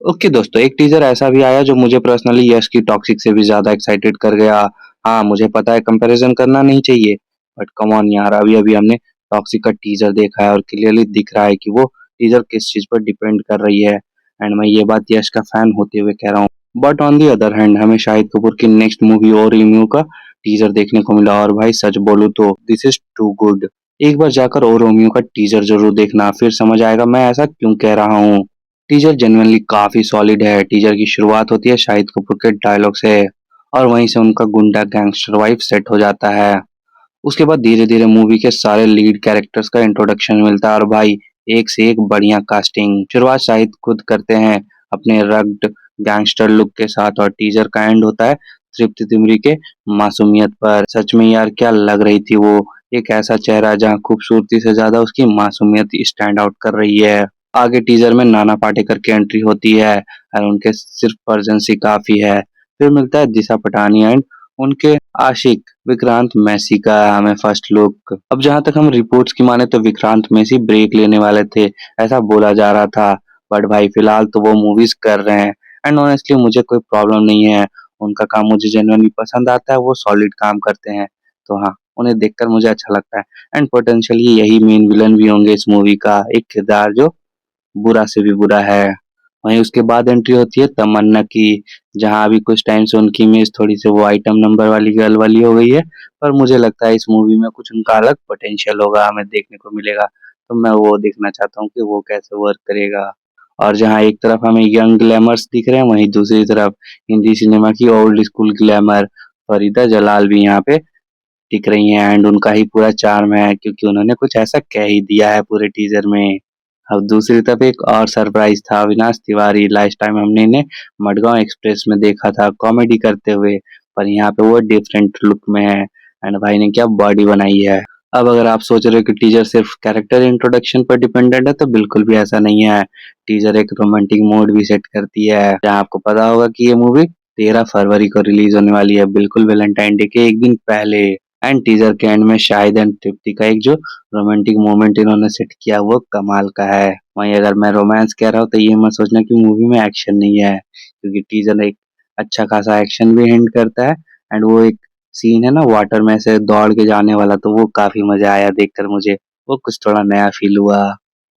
Okay दोस्तों, एक teaser ऐसा भी आया जो मुझे पर्सनली यश की टॉक्सिक से भी ज़्यादा एक्साइटेड कर गया। हाँ, मुझे पता है कंपैरिज़न करना नहीं चाहिए, बट कम ऑन यार, अभी-अभी हमने टॉक्सिक का टीज़र देखा है और क्लियरली दिख रहा है कि वो टीज़र किस चीज़ पर डिपेंड कर रही है। एंड मैं ये बात यश का फैन होते हुए कह रहा हूँ। But on the other hand हमें शाहिद कपूर की नेक्स्ट मूवी और रिव्यू का टीज़र देखने को मिला और भाई सच बोलूँ तो दिस इज़ टू गुड। एक बार जाकर और रोमियो का टीज़र ज़रूर देखना, फिर समझ आएगा मैं ऐसा क्यों कह रहा हूँ। टीजर जेन्युइनली काफी सॉलिड है। टीजर की शुरुआत होती है शाहिद कपूर के डायलॉग से और वहीं से उनका गुंडा गैंगस्टर वाइब सेट हो जाता है। उसके बाद धीरे धीरे मूवी के सारे लीड कैरेक्टर्स का इंट्रोडक्शन मिलता है और भाई एक से एक बढ़िया कास्टिंग। शुरुआत शाहिद खुद करते हैं अपने रग्ड गैंगस्टर लुक के साथ और टीजर का एंड होता है तृप्ति तिमरी के मासूमियत पर। सच में यार क्या लग रही थी वो, एक ऐसा चेहरा जहाँ खूबसूरती से ज्यादा उसकी मासूमियत स्टैंड आउट कर रही है। आगे टीजर में नाना पाटेकर की एंट्री होती है और उनके सिर्फ प्रेजेंस ही काफी है। फिर मिलता है दिशा पटानी एंड उनके आशिक विक्रांत मैसी का हमें फर्स्ट लुक। अब जहां तक हम रिपोर्ट्स की माने तो विक्रांत मैसी ब्रेक लेने वाले थे, ऐसा बोला जा रहा था। बट भाई फिलहाल तो वो मूवीज कर रहे हैं एंड ऑनेस्टली मुझे कोई प्रॉब्लम नहीं है। उनका काम मुझे जेन्युइनली पसंद आता है, वो सॉलिड काम करते हैं। तो हाँ, उन्हें देखकर मुझे अच्छा लगता है एंड पोटेंशियली यही मेन विलन भी होंगे इस मूवी का, एक किरदार जो बुरा से भी बुरा है। वहीं उसके बाद एंट्री होती है तमन्ना की, जहाँ अभी कुछ टाइम से उनकी इमेज थोड़ी सी वो आइटम नंबर वाली गर्ल वाली हो गई है, पर मुझे लगता है इस मूवी में कुछ उनका अलग पोटेंशियल होगा, हमें देखने को मिलेगा। तो मैं वो देखना चाहता हूँ कि वो कैसे वर्क करेगा। और जहाँ एक तरफ हमें यंग ग्लैमर्स दिख रहे हैं, वहीं दूसरी तरफ हिंदी सिनेमा की old school glamour Farida Jalal भी यहाँ पे दिख रही हैं एंड उनका ही पूरा चार्म है क्योंकि उन्होंने कुछ ऐसा कह ही दिया है पूरे टीजर में। अब दूसरी तरफ एक और सरप्राइज था, अविनाश तिवारी। लास्ट टाइम हमने इन्हें मडगांव एक्सप्रेस में देखा था कॉमेडी करते हुए, पर यहाँ पे वो डिफरेंट लुक में है एंड भाई ने क्या बॉडी बनाई है। अब अगर आप सोच रहे हो कि टीजर सिर्फ कैरेक्टर इंट्रोडक्शन पर डिपेंडेंट है तो बिल्कुल भी ऐसा नहीं है। टीजर एक रोमांटिक मूड भी सेट करती है, जहाँ आपको पता होगा कि ये मूवी 13 फरवरी को रिलीज होने वाली है, बिल्कुल वैलेंटाइन डे के एक दिन पहले। एंड टीजर के एंड में शाहिद एंड तृप्ति का एक जो रोमांटिक मोमेंट इन्होंने सेट किया वो कमाल का है। वहीं अगर मैं रोमांस कह रहा हूँ तो ये मत सोचना कि मूवी में एक्शन नहीं है, क्योंकि टीजर एक अच्छा खासा एक्शन भी हिंट करता है एंड वो एक सीन है ना वाटर में से दौड़ के जाने वाला, तो वो काफी मजा आया देखकर मुझे, वो कुछ थोड़ा नया फील हुआ।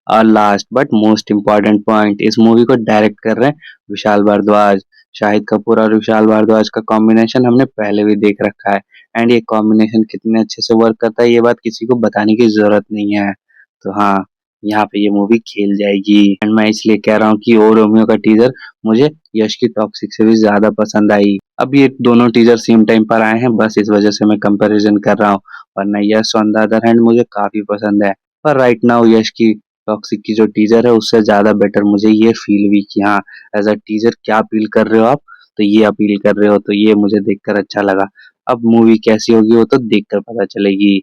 और last but most important point, इस मूवी को डायरेक्ट कर रहे हैं विशाल भारद्वाज। शाहिद कपूर और विशाल भारद्वाज का कॉम्बिनेशन हमने पहले भी देख रखा है एंड ये कॉम्बिनेशन कितने अच्छे से वर्क करता है ये बात किसी को बताने की जरूरत नहीं है। तो हाँ, यहाँ पे ये मूवी खेल जाएगी एंड मैं इसलिए कह रहा हूँ कि ओ रोमियो का टीजर मुझे यश की टॉक्सिक से भी ज्यादा पसंद आई। अब ये दोनों टीजर सेम टाइम पर आए हैं, बस इस वजह से मैं कंपैरिजन कर रहा हूँ, वरना यश ऑन द अदर हैंड मुझे काफी पसंद है। पर राइट नाउ यश की टॉक्सिक की जो टीजर है उससे ज्यादा बेटर मुझे ये फील हुई कि हाँ, एज अ टीजर क्या अपील कर रहे हो आप, तो ये अपील कर रहे हो, तो ये मुझे देखकर अच्छा लगा। अब मूवी कैसी होगी वो तो देखकर पता चलेगी।